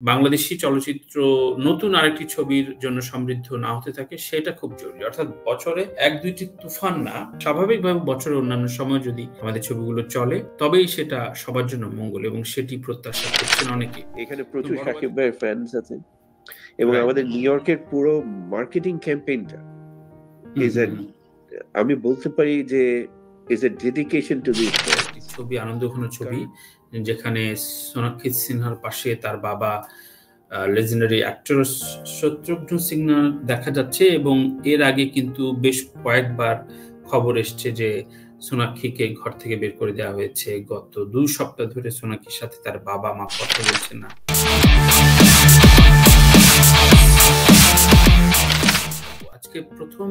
বাংলাদেশী চলচ্চিত্র নতুন আরেকটি ছবির জন্য সমৃদ্ধ না হতে থাকে সেটা খুব জরুরি। অর্থাৎ বছরে ১-২টি তুফান না, স্বাভাবিকভাবে বছরের অন্যান্য সময় যদি আমাদের ছবিগুলো চলে তবেই সেটা সবার জন্য মঙ্গল এবং সেটি প্রত্যাশা করছেন অনেকে। এখানে প্রচুর শাকিব ভাইয়ের ফ্যানস আছে এবং আমাদের নিউ ইয়র্কের পুরো মার্কেটিং ক্যাম্পেইনটা আমি বলতে পারি যে is a dedication to this ছবি, আনন্দঘন ছবি, যেখানে সোনাক্ষী সিনহার পাশে তার বাবা লেজেন্ডারি অ্যাক্টর শত্রুঘ্ন সিনহা দেখা যাচ্ছে এবং এর আগে কিন্তু বেশ কয়েকবার খবর এসছে যে সোনাক্ষীকে ঘর থেকে বের করে দেওয়া হয়েছে। গত ২ সপ্তাহ ধরে সোনাক্ষীর সাথে তার বাবা মা কথা বলছে না। আজকে প্রথম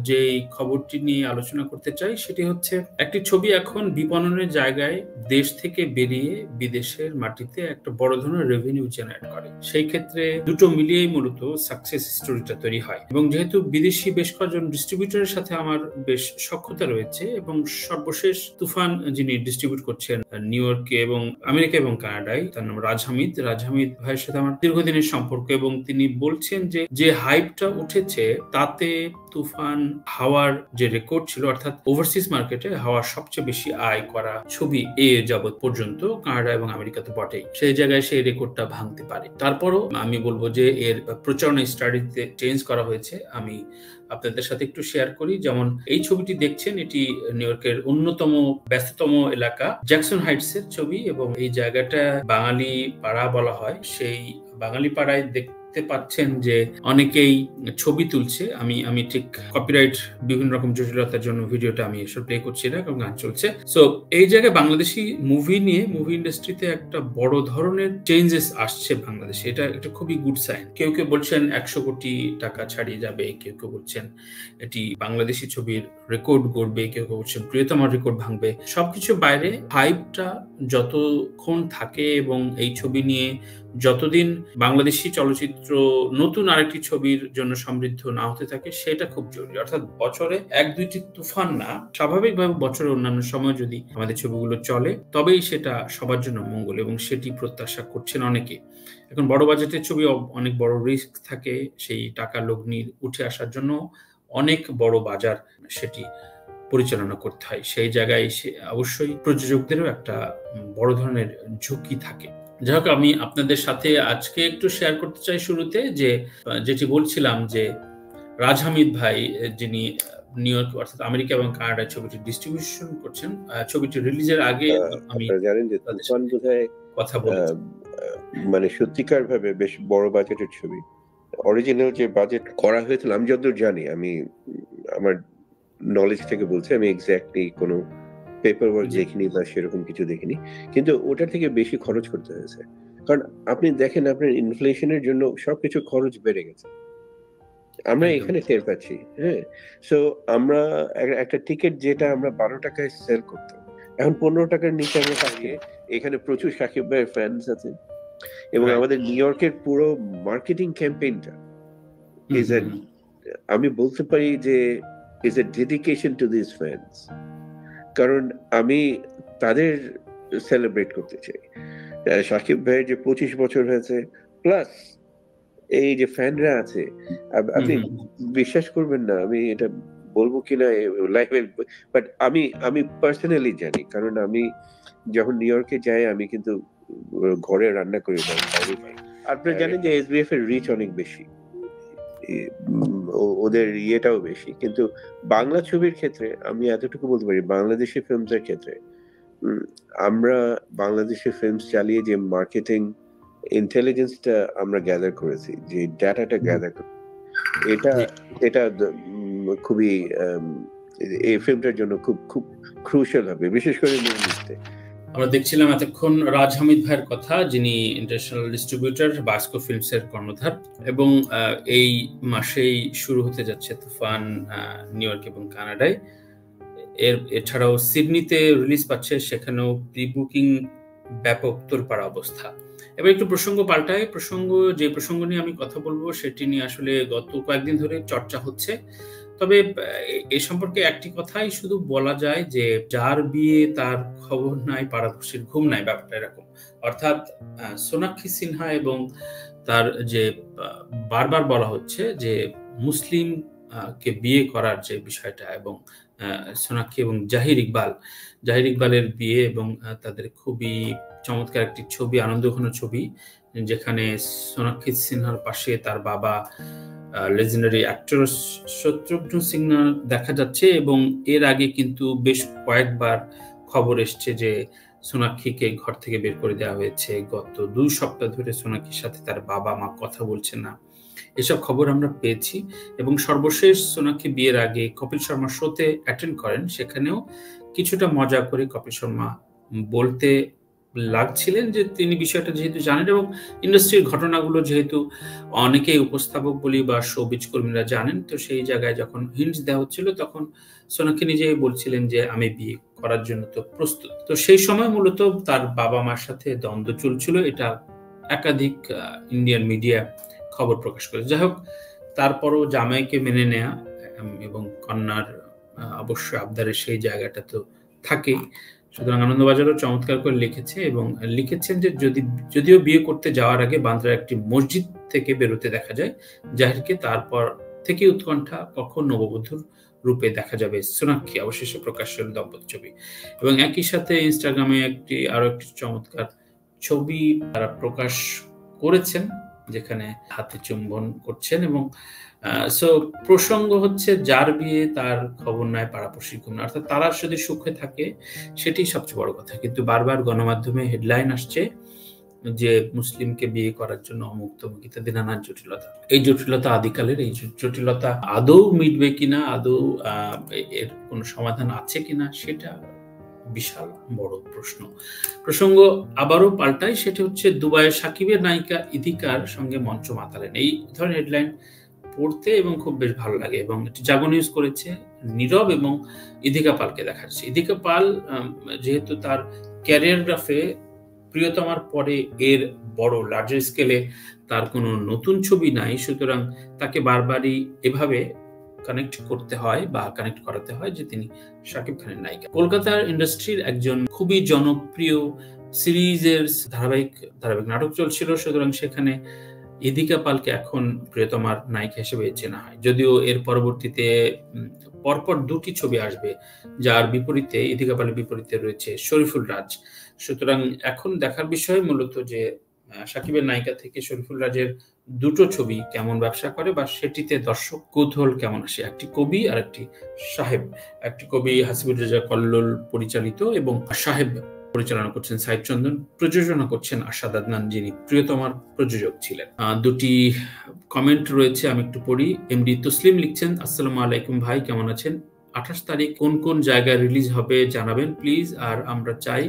যে খবরটি নিয়ে আলোচনা করতে চাই সেটি হচ্ছে একটি ছবি এখন বিপণনের জায়গায় দেশ থেকে বেরিয়ে বিদেশের মাটিতে একটা বড় ধরনের রেভিনিউ জেনারেট করে। সেই ক্ষেত্রে দুটো মিলিয়েই মূলত সাকসেস স্টোরিটা তৈরি হয় এবং যেহেতু বিদেশি বেশ কয়েকজন ডিস্ট্রিবিউটরের সাথে আমার বেশ সখ্যতা রয়েছে এবং সর্বশেষ তুফান যিনি ডিস্ট্রিবিউট করছেন নিউ ইয়র্কে এবং আমেরিকা এবং কানাডায়, তার নাম রাজ হামিদ ভাইয়ের সাথে আমার দীর্ঘদিনের সম্পর্ক এবং তিনি বলছেন যে হাইপটা উঠেছে তাতে তুফান হাওয়ার যে রেকর্ড ছিল, অর্থাৎ ওভারসিজ মার্কেটে হাওয়ার সবচেয়ে বেশি আয় করা ছবি এ যাবৎ পর্যন্ত কানাডা এবং আমেরিকাতে বটেই, সেই জায়গায় সেই রেকর্ডটা ভাঙতে পারে। তারপরও আমি বলবো যে এর প্রচারণা স্ট্র্যাটেজিতে চেঞ্জ করা হয়েছে। আমি আপনাদের সাথে একটু শেয়ার করি। যেমন এই ছবিটি দেখছেন, এটি নিউ ইয়র্কের অন্যতম ব্যস্ততম এলাকা জ্যাকসন হাইটস এর ছবি এবং এই জায়গাটা বাঙালি পাড়া বলা হয়। সেই বাঙালি পাড়ায় দেখতে পাচ্ছেন যে অনেকেই ছবি তুলছে। আমি ঠিক কপিরাইট বিভিন্ন রকম জটিলতার জন্য ভিডিওটা আমি এসব প্লে করছি না, কারণ গান চলছে। সো এই জায়গায় বাংলাদেশি মুভি নিয়ে মুভি ইন্ডাস্ট্রিতে একটা বড় ধরনের চেঞ্জেস আসছে বাংলাদেশে। এটা খুবই গুড সাইন। কেউ কেউ বলছেন ১০০ কোটি টাকা ছাড়িয়ে যাবে, কেউ কেউ বলছেন এটি বাংলাদেশি ছবির রেকর্ড গড়বে, কেউ কেউ বলছেন প্রিয়তমার রেকর্ড ভাঙবে। সবকিছু বাইরে হাইপটা যতক্ষণ থাকে এবং এই ছবি নিয়ে যতদিন বাংলাদেশি চলচ্চিত্র নতুন আরেকটি ছবির জন্য সমৃদ্ধ না হতে থাকে সেটা খুব জরুরি। অর্থাৎ বছরে ১-২টি তুফান না, স্বাভাবিকভাবে বছরের অন্যান্য সময় যদি আমাদের ছবিগুলো চলে তবেই সেটা সবার জন্য মঙ্গল এবং সেটি প্রত্যাশা করছেন অনেকে। এখন বড় বাজেটের ছবি অনেক বড় রিস্ক থাকে, সেই টাকা লগ্নি উঠে আসার জন্য অনেক বড় বাজার সেটি পরিচালনা করতে হয়। সেই জায়গায় অবশ্যই প্রযোজকদেরও একটা বড় ধরনের ঝুঁকি থাকে। যাই হোক, আমি আপনাদের সাথে আজকে একটু শেয়ার করতে চাই শুরুতে যেটি বলছিলাম যে রাজ হামিদ ভাই যিনি নিউ ইয়র্ক অর্থাৎ আমেরিকা এবং কানাডায় ছবিটি ডিস্ট্রিবিউশন করছেন, ছবিটি রিলিজের আগে আমি জানেন যে তুফান বোধহয় কথা বলছি, মানে সত্যিকার ভাবে বেশ বড় বাজেটের ছবি। অরিজিনাল যে বাজেট করা হয়েছিল আমি যতদূর জানি, আমি আমার নলেজ থেকে বলছি, আমি এক্স্যাক্টলি কোনো পেপার ওয়ার্ক দেখিনি বা সেরকম কিছু দেখিনি, কিন্তু ওটা থেকে বেশি খরচ করতে হয়েছে। কারণ আপনি দেখেন আপনার ইনফ্লেশনের জন্য সবকিছু খরচ বেড়ে গেছে, আমরা এখানে টের পাচ্ছি। হ্যাঁ, সো আমরা একটা টিকিট যেটা আমরা ১২ টাকায় সেল করতাম এখন ১৫ টাকার নিচে আমরা পাচ্ছি। এখানে প্রচুর শাকিব ভাইয়ের ফ্যানস আছে এবং আমাদের নিউ ইয়র্কের পুরো মার্কেটিং ক্যাম্পেইনটা আমি বলতে পারি যে is a dedication to this fans. কারণ আমি তাদের সেলিব্রেট করতে চাই। শাকিব ভাইয়ের যে ২৫ বছর হয়েছে প্লাস এই যে ফ্যানরা আছে, আপনি বিশ্বাস করবেন না আমি এটা বলবো কিনা লাইভে, বাট আমি পার্সোনালি জানি, কারণ আমি যখন নিউ ইয়র্কে যাই আমি কিন্তু ঘরে রান্না করি না। আপনারা জানেন যে এসবিএফ এর রিচ অনেক বেশি, ওদের ইয়েটাও বেশি, কিন্তু বাংলা ছবির ক্ষেত্রে আমি এতটুকু বলতে পারি, বাংলাদেশি ফিল্মসের ক্ষেত্রে আমরা বাংলাদেশি ফিল্মস চালিয়ে যে মার্কেটিং ইন্টেলিজেন্সটা আমরা গ্যাদার করেছি, যে ডাটাটা গ্যাদার করেছি, এটা খুবই এই ফিল্মটার জন্য খুব খুব ক্রুশিয়াল হবে, বিশেষ করে নির্মিতে। আমরা দেখছিলাম এতক্ষণ রাজ হামিদ ভাইয়ের কথা, যিনি ইন্টারন্যাশনাল ডিস্ট্রিবিউটর বাস্কো ফিল্মসের কর্ণধার, এবং এই মাসেই শুরু হতে যাচ্ছে তুফান নিউ ইয়র্ক এবং কানাডায়। এছাড়াও সিডনিতে রিলিজ পাচ্ছে, সেখানেও প্রি বুকিং ব্যাপক তোলপাড়া অবস্থা। এবার একটু প্রসঙ্গ পাল্টায়। যে প্রসঙ্গ নিয়ে আমি কথা বলবো সেটি নিয়ে আসলে গত কয়েকদিন ধরে চর্চা হচ্ছে। তবে এ সম্পর্কে একটি কথাই শুধু বলা যায় যে যার বিয়ে তার খবর নাই, পাড়াপড়শির ঘুম নাই, ব্যাপারটা এরকম। অর্থাৎ সোনাক্ষী সিনহা এবং তার যে বারবার বলা হচ্ছে যে মুসলিম কে বিয়ে করার যে বিষয়টা, এবং সোনাক্ষী এবং জাহির ইকবালের বিয়ে, এবং তাদের খুবই চমৎকার একটি ছবি, আনন্দঘন ছবি, যেখানে সোনাক্ষী সিনহার পাশে তার বাবা লেজেন্ডারি অ্যাক্টর শত্রুঘ্ন সিনহা দেখা যাচ্ছে। এবং এর আগে কিন্তু বেশ কয়েকবার খবর এসছে যে সোনাক্ষীকে ঘর থেকে বের করে দেওয়া হয়েছে, গত 2 সপ্তাহ ধরে সোনাক্ষীর সাথে তার বাবা মা কথা বলছে না, এসব খবর আমরা পেয়েছি। এবং সর্বশেষ সোনাক্ষী বিয়ের আগে কপিল শর্মা শোতে অ্যাটেন্ড করেন, সেখানেও কিছুটা মজা করে কপিল শর্মা বলতে লাগছিলেন যে তিনি বিষয়টা যেহেতু জানেন এবং ইন্ডাস্ট্রির ঘটনাগুলো যেহেতু অনেকেই উপস্থাপক বলি বা শোবিজ কর্মীরা জানেন, তো সেই জায়গায় যখন হিন্টস দেওয়া হচ্ছিল তখন সোনাক্ষী নিজেই বলছিলেন যে আমি বিয়ে করার জন্য তো প্রস্তুত। তো সেই সময় মূলত তার বাবা মার সাথে দ্বন্দ্ব চলছিল, এটা একাধিক ইন্ডিয়ান মিডিয়া খবর প্রকাশ করে। যাই হোক, তারপরও জামাইকে মেনে নেয়া এবং কন্যার অবশ্যই আবদারের সেই জায়গাটা তো থাকেই। সুতরাং আনন্দবাজারও চমৎকার করে লিখেছে এবং লিখেছেন যে যদিও বিয়ে করতে যাওয়ার আগে বান্দ্রার একটি মসজিদ থেকে বেরোতে দেখা যায় জাহিরকে, তারপর থেকে উৎকণ্ঠা কখন নববধূর রূপে দেখা যাবে সোনাক্ষী, অবশেষে প্রকাশ হল দম্পতি ছবি। এবং একই সাথে ইনস্টাগ্রামে আরো একটি চমৎকার ছবি তারা প্রকাশ করেছেন, যেখানে হাতে চুম্বন করছেন। এবং প্রসঙ্গ হচ্ছে যার বিয়ে তার খবর নয় পাড়াপড়শি ঘুম, অর্থাৎ তারা যদি সুখে থাকে সেটি সবচেয়ে বড় কথা। কিন্তু বারবার গণমাধ্যমে হেডলাইন আসছে যে মুসলিমকে বিয়ে করার জন্য অমুক তমুক ইত্যাদি নানান জটিলতা। এই জটিলতা আদিকালের, এই জটিলতা আদৌ মিটবে কিনা, আদৌ এর কোনো সমাধান আছে কিনা, সেটা বিশাল বড় প্রশ্ন। প্রসঙ্গ আবারও পাল্টায়, সেটা হচ্ছে দুবাইয়ের সাকিবের নায়িকা ইদিকার সঙ্গে মঞ্চ মাতালেন। এই ধরনের হেডলাইন পড়তে এবং খুব বেশ ভালো লাগে। এবং জাগো নিউজ করেছে নীরব এবং ইদিকা পালকে দেখাচ্ছে। ইদিকা পাল যেহেতু তার ক্যারিয়ার গ্রাফে প্রিয়তমার পরে এর বড় লার্জার স্কেলে তার কোনো নতুন ছবি নাই, সুতরাং তাকে বারবারই এভাবে কানেক্ট করতে হয় বা কানেক্ট করাতে হয় যে তিনি শাকিব খানের নায়িকা। কলকাতার ইন্ডাস্ট্রির একজন খুবই জনপ্রিয় সিরিজের ধারাবাহিক নাটক চলছিল, সুতরাং সেখানে ইদিকা পালকে এখন প্রিয়তমার নায়িকা হিসেবে চেনা হয়। যদিও এর পরবর্তীতে পরপর 2টি ছবি আসবে, যার বিপরীতে ইদিকা পালের বিপরীতে রয়েছে শরীফুল রাজ। সুতরাং এখন দেখার বিষয় মূলত যে শাকিবের নায়িকা থেকে শরীফুল রাজের 2টো ছবি কেমন ব্যবসা করে বা সেটিতে দর্শক কৌতূহল কেমন আসে। একটি কবি আর একটি সাহেব। একটি কবি হাসিবুর রেজা কল্লোল পরিচালিত এবং সাহেব পরিচালনা করছেন সাইদ চন্দন, প্রযোজনা করছেন আশাদ আদনান, যিনি প্রিয়তমার প্রযোজক ছিলেন। 2টি কমেন্ট রয়েছে, আমি একটু পড়ি। এমডি তসলিম লিখছেন, আসসালামু আলাইকুম ভাই, কেমন আছেন? 28 তারিখ কোন কোন জায়গায় রিলিজ হবে জানাবেন প্লিজ। আর আমরা চাই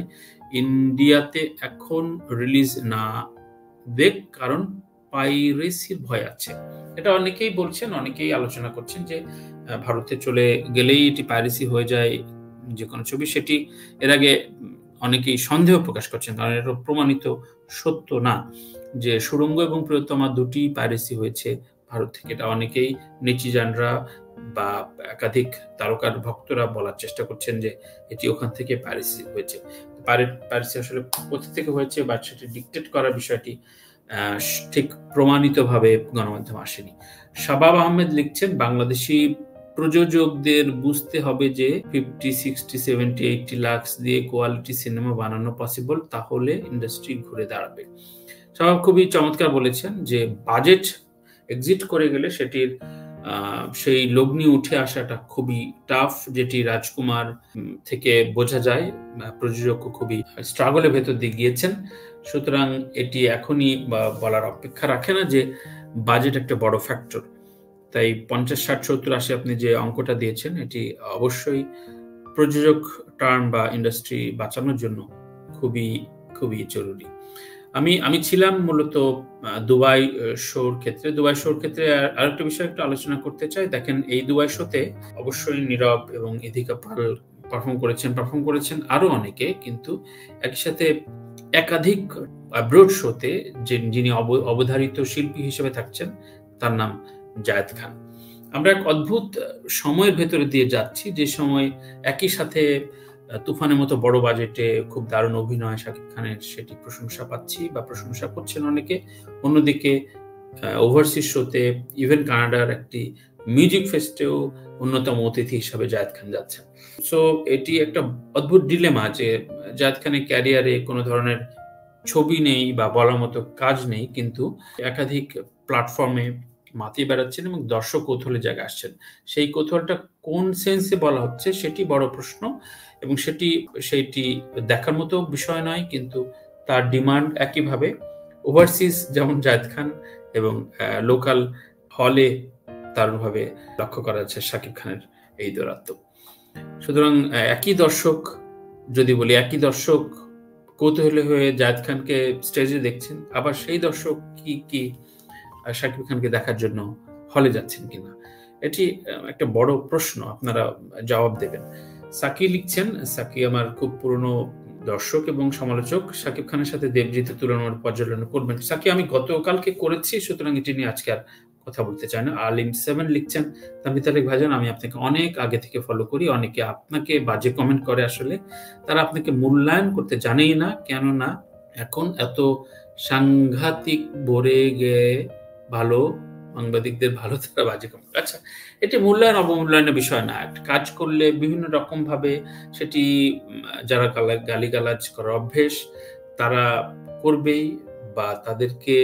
ইন্ডিয়াতে এখন রিলিজ না দেখ, কারণ পাইরেসির ভয় আছে। এটা অনেকেই বলছেন, অনেকেই আলোচনা করছেন যে ভারতে চলে গেলেই এটি পাইরেসি হয়ে যায় যে কোনো ছবি। সেটি এর আগে অনেকেই সন্দেহ প্রকাশ করছেন, কারণ এটা প্রমাণিত সত্য না যে সুড়ঙ্গ এবং প্রিয়তমা 2টি পাইরেসি হয়েছে ভারত থেকে। এটা অনেকেই নেটিজানরা বা একাধিক তারকার ভক্তরা বলার চেষ্টা করছেন যে এটি ওখান থেকে পাইরেসি হয়েছে। পাইরেসি আসলে কোথা থেকে হয়েছে বা সেটি ডিকটেট করার বিষয়টি ঠিক প্রমাণিতভাবে গণমাধ্যমে আসেনি। শাবাব আহমেদ লিখছেন, বাংলাদেশি প্রযোজকদের বুঝতে হবে যে 50, 60, 70, 80 লাখ দিয়ে কোয়ালিটি সিনেমা বানানো পসিবল, তাহলে ইন্ডাস্ট্রি ঘুরে দাঁড়াবে। শাবাব খুবই চমৎকার বলেছেন যে বাজেট এক্সিট করে গেলে সেটির সেই লগ্নি উঠে আসাটা খুবই টাফ, যেটি রাজকুমার থেকে বোঝা যায়। প্রযোজক খুবই স্ট্রাগলের ভেতর দিয়ে গিয়েছেন। সুতরাং এটি এখনই বলার অপেক্ষা রাখে না যে বাজেট একটা বড় ফ্যাক্টর। তাই 50, 60, 70, 80 আপনি যে অঙ্কটা দিয়েছেন এটি অবশ্যই প্রযোজক টার্ম বা ইন্ডাস্ট্রি বাঁচানোর জন্য খুবই খুবই জরুরি। আমি ছিলাম মূলত দুবাই শোর ক্ষেত্রে আরেকটা বিষয় একটু আলোচনা করতে চাই। দেখেন, এই দুবাই শোতে অবশ্যই নীরব এবং ইদিকা পাল পারফর্ম করেছেন আরো অনেকে, কিন্তু একই সাথে একাধিক ব্রড শোতে যিনি অবধারিত শিল্পী হিসেবে থাকছেন তার নাম জায়েদ খান। আমরা এক অদ্ভুত সময়ের ভেতরে দিয়ে যাচ্ছি, যে সময় একই সাথে তুফানের মতো বড় বাজেটে খুব দারুণ অভিনয় শাকিব খানের, সেটি প্রশংসা পাচ্ছি বা প্রশংসা করছেন অনেকে। অন্যদিকে ওভারসিজ শোতে, ইভেন কানাডার একটি মিউজিক ফেস্টেও অন্যতম অতিথি হিসাবে জায়েদ খান যাচ্ছেন। সো এটি একটা অদ্ভুত ডিলেমা যে জায়েদ খানের ক্যারিয়ারে কোনো ধরনের ছবি নেই বা বলার মতো কাজ নেই, কিন্তু একাধিক প্ল্যাটফর্মে মাতিয়ে বেড়াচ্ছেন এবং দর্শক কৌতূহলের জায়গায় আসছেন। সেই কৌতূহলটা কোন সেন্সে বলা হচ্ছে সেটি বড় প্রশ্ন, এবং সেইটি দেখার মতো বিষয় নয়, কিন্তু তার ডিমান্ড একইভাবে ওভারসিজ যেমন জায়েদ খান এবং লোকাল হলে দারুণভাবে লক্ষ্য করা যাচ্ছে শাকিব খানের এই দৌরাত্ম। সুতরাং একই দর্শক, যদি বলি একই দর্শক কৌতূহলী হয়ে জায়েদ খানকে স্টেজে দেখছেন, আবার সেই দর্শক কি শাকিব খানকে দেখার জন্য হলে যাচ্ছেন কিনা, এটি একটা বড় প্রশ্ন। আপনারা জবাব দেবেন। সাকি লিখছেন, সাকি আমার খুব পুরনো দর্শক এবং সমালোচক, শাকিব খানের সাথে দেবজিতের তুলনার পর্যালোচনা করবেন। সাকি আমি গতকালকে করেছি, সুতরাং এটি নিয়ে আজকে আর কথা বলতে চাই না। আলিম 7 লিখছেন, তানভীর তারেক ভাইজান আমি আপনাকে অনেক আগে থেকে ফলো করি, অনেকে আপনাকে বাজে কমেন্ট করে, আসলে তারা আপনাকে মূল্যায়ন করতে জানেই না, কেননা এখন এত সাংঘাতিক ভরে গিয়ে ভালো সাংবাদিকদের ভালো তারা বাজে কমেন্ট। আচ্ছা, এটি মূল্যায়ন অবমূল্যায়নের বিষয় না। কাজ করলে বিভিন্ন রকম ভাবে সেটি যারা গালিগালাজ করার অভ্যেস তারা করবেই, বা তাদেরকে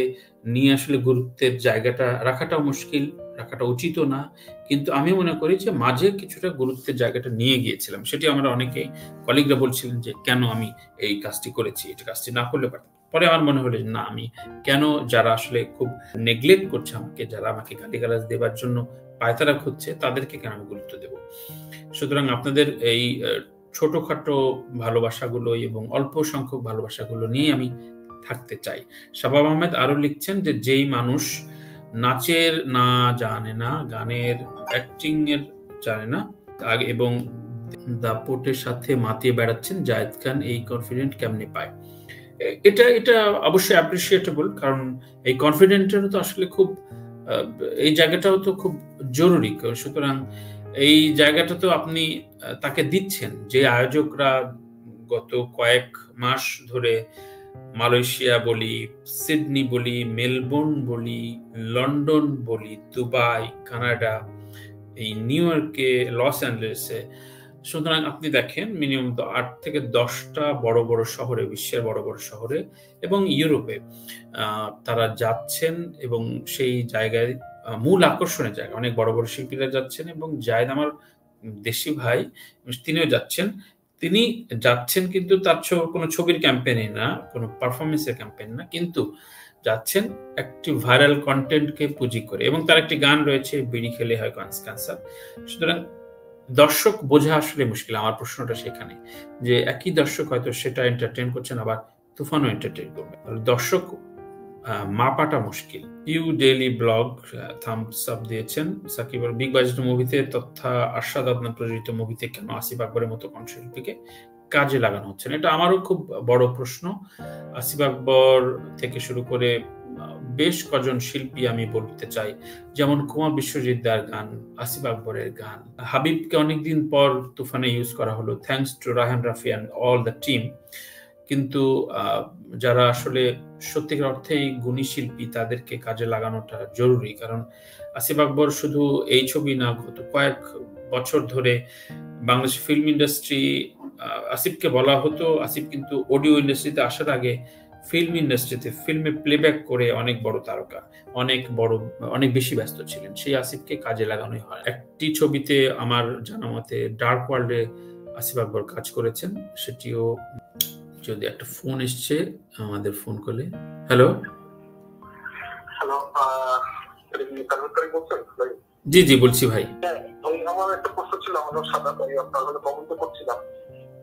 নিয়ে আসলে গুরুত্বের জায়গাটা রাখাটাও মুশকিল, রাখাটা উচিত না। কিন্তু আমি মনে করি যে মাঝে কিছুটা গুরুত্বের জায়গাটা নিয়ে গিয়েছিলাম। সেটি আমরা অনেকে কলিগরা বলছিলেন যে কেন আমি এই কাজটি করেছি, এটা কাজটি না করলে পারতাম। পরে আমার মনে হলো যে না, আমি কেন, যারা আসলে খুব নেগলেক্ট করছে আমাকে, যারা আমাকে গালিগালাজ দেবার জন্য পায়তারা খুঁজছে, তাদেরকে কেন আমি গুরুত্ব দেব। সুতরাং আপনাদের এই ছোটখাটো ভালোবাসাগুলো এবং অল্প সংখ্যক ভালোবাসাগুলো নিয়ে আমি থাকতে চাই। শাবাব আহমেদ আরো লিখছেন যে যেই মানুষ নাচের না জানে না, গানের অ্যাক্টিং এর জানে না এবং দাপটের সাথে মাতিয়ে বেড়াচ্ছেন, জায়েদ খান এই কনফিডেন্ট কেমনে পায়? এটা অবশ্যই অ্যাপ্রিসিয়েটেবল, কারণ এই কনফিডেন্টের তো আসলে খুব এই জায়গাটাও তো খুব জরুরি। সুতরাং এই জায়গাটা তো আপনি তাকে দিচ্ছেন। যে আয়োজকরা গত কয়েক মাস ধরে মালয়েশিয়া বলি, সিডনি বলি, মেলবোর্ন বলি, লন্ডন বলি, দুবাই, কানাডা, এই নিউ ইয়র্কে, লস অ্যাঞ্জেলেসে, সুতরাং আপনি দেখেন মিনিমাম 8 থেকে 10টা বড় বড় শহরে, বিশ্বের বড় বড় শহরে এবং ইউরোপে তারা যাচ্ছেন, এবং সেই জায়গায় মূল আকর্ষণের জায়গা অনেক বড় বড় শিল্পীরা যাচ্ছেন, এবং জায়েদ আমার দেশি ভাই, তিনিও যাচ্ছেন। তিনি যাচ্ছেন কিন্তু তার কোনো ছবির ক্যাম্পেইনে না, কোনো পারফরমেন্সের ক্যাম্পেইন না, কিন্তু যাচ্ছেন একটি ভাইরাল কন্টেন্টকে পুঁজি করে, এবং তার একটি গান রয়েছে, বিড়ি খেলে হয় ক্যান্সার। সুতরাং দর্শক বোঝা আসলে মুশকিল। আমার প্রশ্নটা সেখানে যে একই দর্শক হয়তো সেটা এন্টারটেইন করছেন, আবার তুফানও এন্টারটেইন করবে, দর্শক মাপাটা মুশকিল। You daily blog thumbs up দিয়েছেন। সাকিব বিগ বাজেট মুভিতে তথা আরশাদ আদনান প্রযোজিত মুভিতে কেন আসিফ আকবরের মতো কণ্ঠশিল্পীকে কাজে লাগানো হচ্ছে না, এটা আমারও খুব বড় প্রশ্ন। আসিফ আকবর থেকে শুরু করে বেশ কজন শিল্পী আমি বলতে চাই, যেমন কুমার বিশ্বজিৎ দার গান, আসিফ আকবরের গান, হাবিবকে অনেকদিন পর তুফানে ইউজ করা হলো, thanks to Raihan Rafi and all the team. কিন্তু যারা আসলে সত্যিকার অর্থেই গুণী শিল্পী তাদেরকে কাজে লাগানোটা জরুরি, কারণ আসিফ আকবর শুধু এই ছবি না, গত কয়েক বছর ধরে বাংলাদেশ ফিল্ম ইন্ডাস্ট্রি, আসিফকে বলা হতো, আসিফ কিন্তু অডিও ইন্ডাস্ট্রিতে আসার আগে ফিল্ম ইন্ডাস্ট্রিতে ফিল্মে প্লেব্যাক করে অনেক বড় তারকা, অনেক বেশি ব্যস্ত ছিলেন। সেই আসিফকে কাজে লাগানোই হয়। একটি ছবিতে আমার জানা মতে ডার্ক ওয়ার্ল্ডে আসিফ আকবর কাজ করেছেন, সেটিও। যদি একটা ফোন এসছে আমাদের ফোন কলে। হ্যালো হ্যালো, জি জি বলছি ভাই। আমার একটা প্রশ্ন ছিল, আমার সাদা ভাই আপনার কমেন্ট করছিলাম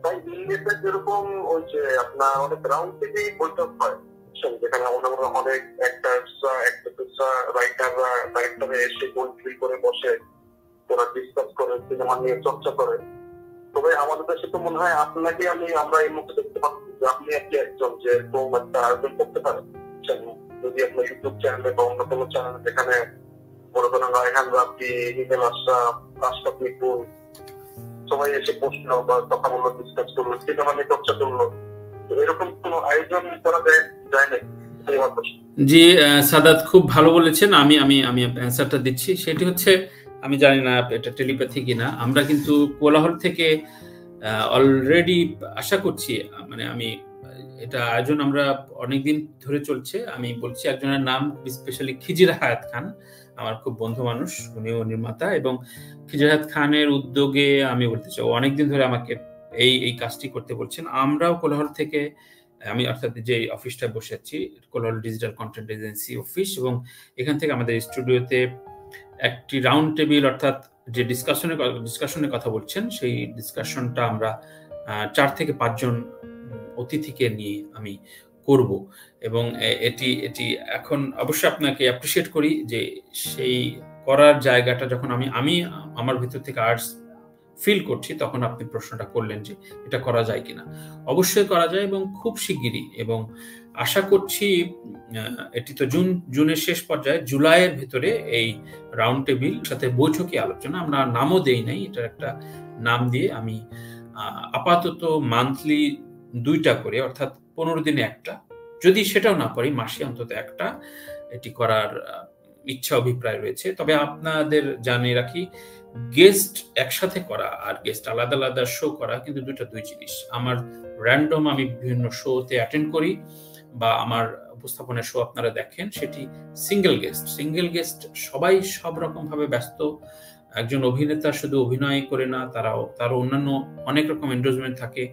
ভাই, ইংরেজিতে যেরকম ওই যে আপনার অনেক রাউন্ড থেকে বৈঠক হয়, যেখানে অনেক অ্যাক্টরসরা, রাইটাররা, ডাইরেক্টররা এসে গোল করে বসে ওরা ডিসকাস করে, সিনেমা নিয়ে চর্চা করে। তবে আমাদের দেশে তো মনে হয় আপনাকে আমরা এই মুহূর্তে দেখতে পাচ্ছি যে আপনি একজন যে একটা আয়োজন করতে পারেন, যদি আপনার ইউটিউব চ্যানেলে বা অন্য কোনো চ্যানেলে, যেখানে বড় কোনো রায়হান রাফি, হিমেল আশরাফ, আশরাফ নিপুণ, সবাই এসে বসলো বা কথা বললো, ডিসকাস করলো, সিনেমা নিয়ে চর্চা করলো, এরকম কোনো আয়োজন করা যায় না? জি সাদাত, খুব ভালো বলেছেন। আমি আমি আমি অ্যান্সারটা দিচ্ছি। সেটি হচ্ছে, আমি জানি না এটা টেলিপ্যাথি কিনা, আমরা কিন্তু কোলাহল থেকে অলরেডি আশা করছি, মানে আমি এটা আয়োজন আমরা অনেকদিন ধরে চলছে। আমি বলছি একজনের নাম স্পেশালি খিজির হায়াত খান, আমার খুব বন্ধু মানুষ, উনিও নির্মাতা, এবং খিজির হায়াত খানের উদ্যোগে আমি বলতে চাই অনেকদিন ধরে আমাকে এই কাজটি করতে বলছেন। আমরাও কোলাহল থেকে, আমি অর্থাৎ যে অফিসটা বসে আছি, কোলাহল ডিজিটাল কন্টেন্ট এজেন্সি অফিস, এবং এখান থেকে আমাদের স্টুডিওতে একটি রাউন্ড টেবিল, অর্থাৎ যে ডিসকাশনের কথা বলছেন, সেই ডিসকাশনটা আমরা 4 থেকে 5 জন অতিথিকে নিয়ে আমি করব। এবং এটি এখন অবশ্যই আপনাকে অ্যাপ্রিশিয়েট করি যে সেই করার জায়গাটা যখন আমি আমার ভিতর থেকে আর্টস ফিল করছি, তখন আপনি প্রশ্নটা করলেন যে এটা করা যায় কিনা। অবশ্যই করা যায়, এবং খুব শিগগিরই, এবং আশা করছি এটি তো জুনের শেষ পর্যায়ে, জুলাইয়ের ভিতরে এই রাউন্ড টেবিল সাথে বৈঠকি আলোচনা, আমরা নামও দেই নাই, এটার একটা নাম দিয়ে আমি আপাতত মান্থলি 2টা করে, অর্থাৎ 15 দিনে একটা, যদি সেটাও না পারি মাসে অন্তত একটা, এটি করার ইচ্ছা অভিপ্রায় রয়েছে। তবে আপনাদের জানিয়ে রাখি, গেস্ট একসাথে করা আর গেস্ট আলাদা আলাদা শো করা কিন্তু দুই জিনিস। আমার র্যান্ডম আমি বিভিন্ন শোতে অ্যাটেন্ড করি বা আমার উপস্থাপনের শো আপনারা দেখেন, সেটি সিঙ্গেল গেস্ট, সবাই সব রকম ভাবে ব্যস্ত। একজন অভিনেতা শুধু অভিনয় করে না, তারও অন্যান্য অনেক রকম এন্ডোজমেন্ট থাকে।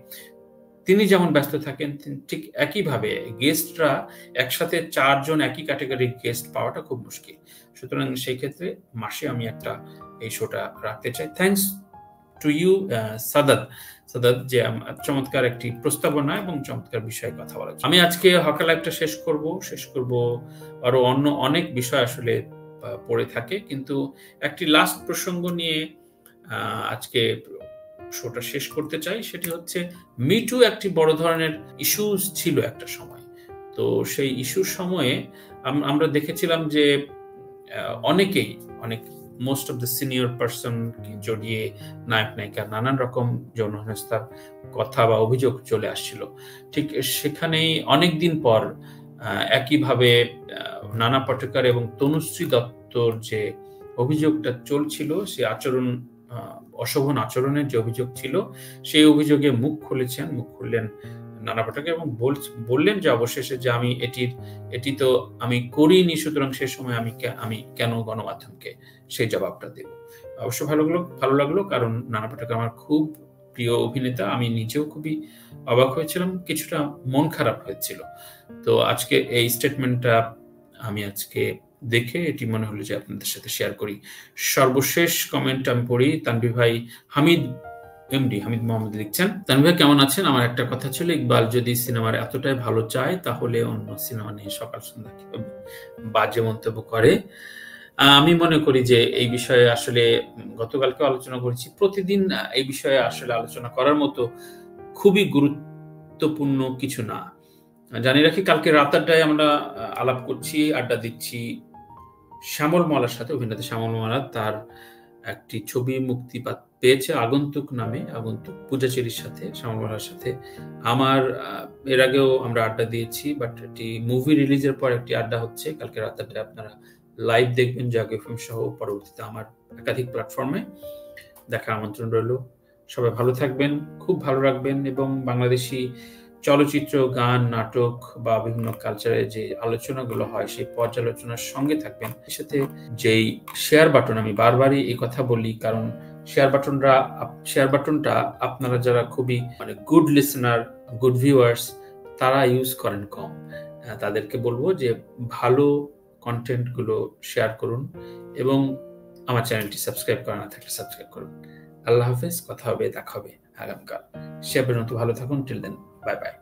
তিনি যেমন ব্যস্ত থাকেন, ঠিক একইভাবে গেস্টরা একসাথে 4 জন একই ক্যাটাগরির গেস্ট পাওয়াটা খুব মুশকিল। সুতরাং সেই ক্ষেত্রে মাসে আমি একটা এই শোটা রাখতে চাই। থ্যাঙ্কস টু ইউ সাদাত, যে চমৎকার একটি প্রস্তাবনা এবং চমৎকার বিষয়ে কথা বলা। আমি আজকে হকা লাইভটা শেষ করব। আরো অন্য অনেক বিষয় আসলে পড়ে থাকে, কিন্তু একটি লাস্ট প্রসঙ্গ নিয়ে আজকে শোটা শেষ করতে চাই। সেটি হচ্ছে, মিটু একটি বড় ধরনের ইস্যুস ছিল একটা সময়। তো সেই ইস্যুর সময়ে আমরা দেখেছিলাম যে অনেক most of the senior person জড়িয়ে নায়ক নায়িকা নানান রকম যৌন হেনস্থার কথা বা অভিযোগ চলে আসছিল। ঠিক সেখানেই অনেকদিন পর একইভাবে নানা পাটেকর এবং তনুশ্রী দত্তর যে অভিযোগটা চলছিল, সে অশোভন আচরণের যে অভিযোগ ছিল, সেই অভিযোগে মুখ খুললেন নানা পাটেকর, এবং বললেন যে অবশেষে যে আমি এটি তো আমি করিনি, সুতরাং সে সময় আমি কেন গণমাধ্যমকে সেই জবাবটা দেব। অবশ্য ভালো লাগলো, কারণ নানা পাটেকর আমার খুব প্রিয় অভিনেতা। আমি নিজেও খুবই অবাক হয়েছিলাম, কিছুটা মন খারাপ হয়েছিল। তো আজকে এই স্টেটমেন্টটা আমি আজকে দেখে এটি মনে হলো যে আপনাদের সাথে শেয়ার করি। সর্বশেষ কমেন্ট আমি পড়ি। তানভীর ভাই হামিদ মোহাম্মদ লিখছেন, তানভীর ভাই কেমন আছেন? আমার একটা কথা ছিল, ইকবাল যদি সিনেমার এতটাই ভালো চায়, তাহলে অন্য সিনেমা নিয়ে সকাল সন্ধ্যা কিভাবে বাজে মন্তব্য করে? আমি মনে করি যে এই বিষয়ে আসলে গতকালকে আলোচনা করেছি, প্রতিদিন এই বিষয়ে আসলে আলোচনা করার মতো খুবই গুরুত্বপূর্ণ কিছু না। জানিয়ে রাখি, কালকে রাত 8টায় আমরা আলাপ করছি, আড্ডা দিচ্ছি শ্যামল মলার সাথে, অভিনেতা শ্যামল মলা। তার একটি ছবি মুক্তি পেয়েছে আগন্তুক নামে, আগন্তুক পূজাচেরির সাথে, শ্যামল মলার সাথে। আমার এর আগেও আমরা আড্ডা দিয়েছি, বাট এটি মুভি রিলিজের পর একটি আড্ডা হচ্ছে কালকে রাত 8টায়। আপনারা লাইভ দেখবেন জাগ এফএম সহ, পরবর্তীতে আমার একাধিক প্ল্যাটফর্মে দেখার আমন্ত্রণ রইল। সবাই ভালো থাকবেন, খুব ভালো রাখবেন, এবং বাংলাদেশি চলচ্চিত্র, গান, নাটক বা বিভিন্ন কালচারে যে আলোচনাগুলো হয়, সেই পর্যালোচনার সঙ্গে থাকবেন। এর সাথে যেই শেয়ার বাটন, আমি বারবারই এই কথা বলি, কারণ শেয়ার বাটনটা আপনারা যারা খুবই গুড লিসনার, গুড ভিউয়ার্স, তারা ইউজ করেন কম। তাদেরকে বলবো যে ভালো কন্টেন্ট গুলো শেয়ার করুন, এবং আমার চ্যানেলটি সাবস্ক্রাইব করা না থাকলে সাবস্ক্রাইব করুন। আল্লাহ হাফেজ, কথা হবে, দেখা হবে আগামীকাল। সে পর্যন্ত ভালো থাকুন। Till then, bye by.